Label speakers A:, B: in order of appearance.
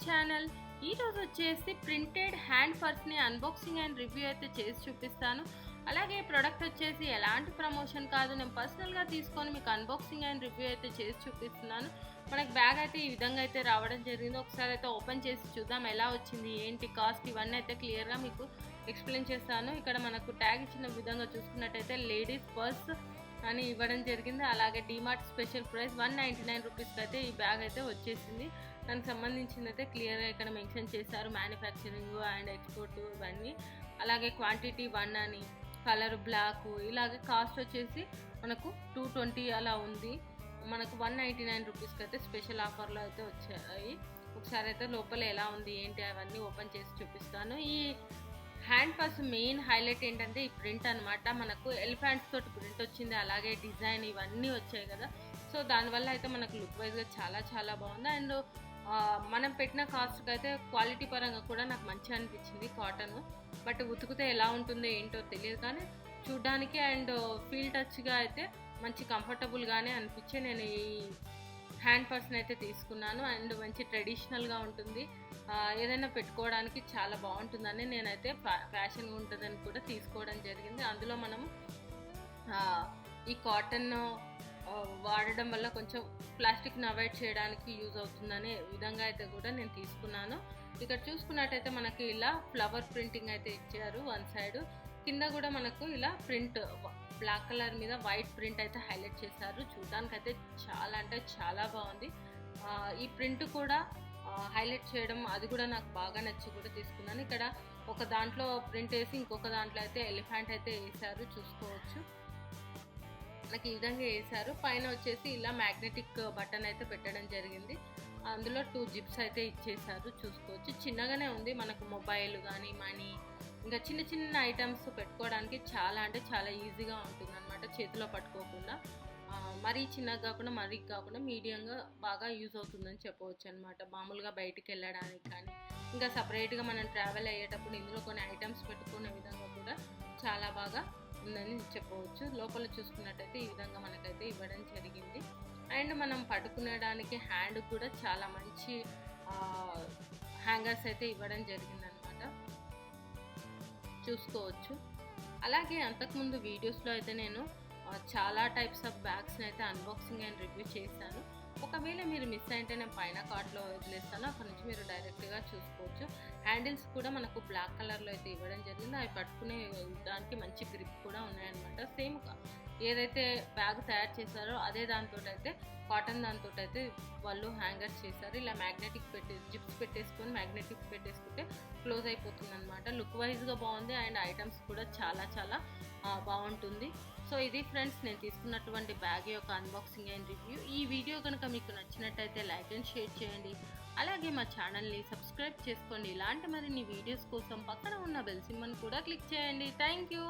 A: Channel. ఈరోజు వచ్చేసి printed hand పర్స్ని అన్బాక్సింగ్ అండ్ రివ్యూ అయితే చేసి చూపిస్తాను. అలాగే ప్రోడక్ట్ వచ్చేసి ఎలాంటి ప్రమోషన్ కాదు, నేను పర్సనల్గా తీసుకొని మీకు అన్బాక్సింగ్ అండ్ రివ్యూ అయితే చేసి చూపిస్తున్నాను. మనకి బ్యాగ్ అయితే ఈ విధంగా అయితే రావడం జరిగింది. ఒకసారి అయితే ఓపెన్ చేసి చూద్దాం ఎలా వచ్చింది, ఏంటి కాస్ట్, ఇవన్నీ అయితే క్లియర్గా మీకు ఎక్స్ప్లెయిన్ చేస్తాను. ఇక్కడ మనకు ట్యాగ్ ఇచ్చిన విధంగా చూసుకున్నట్టయితే లేడీస్ పర్స్ అని ఇవ్వడం జరిగింది. అలాగే డీమార్ట్ స్పెషల్ ప్రైస్ 199 రూపీస్కి అయితే ఈ బ్యాగ్ అయితే వచ్చేసింది. దానికి సంబంధించింది అయితే క్లియర్గా ఇక్కడ మెన్షన్ చేశారు, మ్యానుఫ్యాక్చరింగ్ అండ్ ఎక్స్పోర్ట్ ఇవన్నీ. అలాగే క్వాంటిటీ 1 అని, కలర్ బ్లాక్, ఇలాగే కాస్ట్ వచ్చేసి మనకు 220 అలా ఉంది. మనకు 199 రూపీస్కి అయితే స్పెషల్ ఆఫర్లో అయితే వచ్చాయి. ఒకసారి అయితే లోపల ఎలా ఉంది ఏంటి అవన్నీ ఓపెన్ చేసి చూపిస్తాను. ఈ హ్యాండ్ పర్స్ మెయిన్ హైలైట్ ఏంటంటే ఈ ప్రింట్ అనమాట. మనకు ఎలిఫెంట్స్ తోటి ప్రింట్ వచ్చింది, అలాగే డిజైన్ ఇవన్నీ వచ్చాయి కదా. సో దానివల్ల అయితే మనకు లుక్ వైజ్గా చాలా చాలా బాగుంది. అండ్ మనం పెట్టిన కాస్ట్కి అయితే క్వాలిటీ పరంగా కూడా నాకు మంచిగా అనిపించింది కాటన్. బట్ ఉతికితే ఎలా ఉంటుందో ఏంటో తెలియదు, కానీ చూడ్డానికి అండ్ ఫీల్ టచ్గా అయితే మంచి కంఫర్టబుల్గానే అనిపించి నేను ఈ హ్యాండ్ పర్స్ని అయితే తీసుకున్నాను. అండ్ మంచి ట్రెడిషనల్గా ఉంటుంది, ఏదైనా పెట్టుకోవడానికి చాలా బాగుంటుందని నేనైతే ఫ్యాషన్గా ఉంటుందని కూడా తీసుకోవడం జరిగింది. అందులో మనము ఈ కాటన్ వాడడం వల్ల కొంచెం ప్లాస్టిక్ని అవాయిడ్ చేయడానికి యూజ్ అవుతుందనే విధంగా అయితే కూడా నేను తీసుకున్నాను. ఇక్కడ చూసుకున్నట్టయితే మనకి ఇలా ఫ్లవర్ ప్రింటింగ్ అయితే ఇచ్చారు వన్ సైడ్, కింద కూడా మనకు ఇలా ప్రింట్ బ్లాక్ కలర్ మీద వైట్ ప్రింట్ అయితే హైలైట్ చేశారు. చూడడానికి అయితే చాలా అంటే చాలా బాగుంది. ఈ ప్రింట్ కూడా హైలైట్ చేయడం అది కూడా నాకు బాగా నచ్చి కూడా తీసుకున్నాను. ఇక్కడ ఒక దాంట్లో ప్రింట్ వేసి ఇంకొక దాంట్లో అయితే ఎలిఫెంట్ అయితే వేశారు, చూసుకోవచ్చు. మనకి ఈ విధంగా వేశారు. పైన వచ్చేసి ఇలా మ్యాగ్నెటిక్ బటన్ అయితే పెట్టడం జరిగింది. అందులో 2 జిప్స్ అయితే ఇచ్చేసారు, చూసుకోవచ్చు. చిన్నగానే ఉంది, మనకు మొబైల్ కానీ మనీ ఇంకా చిన్న చిన్న ఐటమ్స్ పెట్టుకోవడానికి చాలా అంటే చాలా ఈజీగా ఉంటుంది అనమాట, చేతిలో పట్టుకోకుండా. మరీ చిన్నగా కాకుండా మరీ కాకుండా మీడియంగా బాగా యూజ్ అవుతుందని చెప్పవచ్చు అనమాట. మామూలుగా బయటికి వెళ్ళడానికి కానీ ఇంకా సపరేట్గా మనం ట్రావెల్ అయ్యేటప్పుడు ఇందులో కొన్ని ఐటమ్స్ పెట్టుకునే విధంగా కూడా చాలా బాగా ఉందని చెప్పవచ్చు. లోపల చూసుకున్నట్టయితే ఈ విధంగా మనకైతే ఇవ్వడం జరిగింది. అండ్ మనం పట్టుకునేడానికి హ్యాండ్ కూడా చాలా మంచి హ్యాంగర్స్ అయితే ఇవ్వడం జరిగింది అనమాట, చూసుకోవచ్చు. అలాగే అంతకుముందు వీడియోస్లో అయితే నేను చాలా టైప్స్ ఆఫ్ బ్యాగ్స్ని అయితే అన్బాక్సింగ్ అండ్ రివ్యూ చేశాను. ఒకవేళ మీరు మిస్ అయితే నేను పైన కార్డ్లో వదిలేస్తాను, అక్కడ నుంచి మీరు డైరెక్ట్గా చూసుకోవచ్చు. హ్యాండిల్స్ కూడా మనకు బ్లాక్ కలర్లో అయితే ఇవ్వడం జరిగింది. అవి పట్టుకునే దానికి మంచి గ్రిప్ కూడా ఉన్నాయన్నమాట. సేమ్ ఏదైతే బ్యాగ్ తయారు చేశారో అదే దాంతో అయితే కాటన్ దాంతో అయితే వాళ్ళు హ్యాంగర్స్ చేశారు. ఇలా మ్యాగ్నెటిక్ జిప్స్ పెట్టేసుకొని మ్యాగ్నెటిక్ పెట్టేసుకుంటే క్లోజ్ అయిపోతుంది అనమాట. లుక్ వైజ్గా బాగుంది అండ్ ఐటమ్స్ కూడా చాలా చాలా బాగుంటుంది. సో ఇది ఫ్రెండ్స్ నేను తీసుకున్నటువంటి బ్యాగ్ యొక్క అన్బాక్సింగ్ అండ్ రివ్యూ. ఈ వీడియో కనుక మీకు నచ్చినట్టయితే లైక్ అండ్ షేర్ చేయండి. అలాగే మా ఛానల్ని సబ్స్క్రైబ్ చేసుకోండి. ఇలాంటి మరిన్ని వీడియోస్ కోసం పక్కన ఉన్న బెల్ సింబల్ని కూడా క్లిక్ చేయండి. Thank you.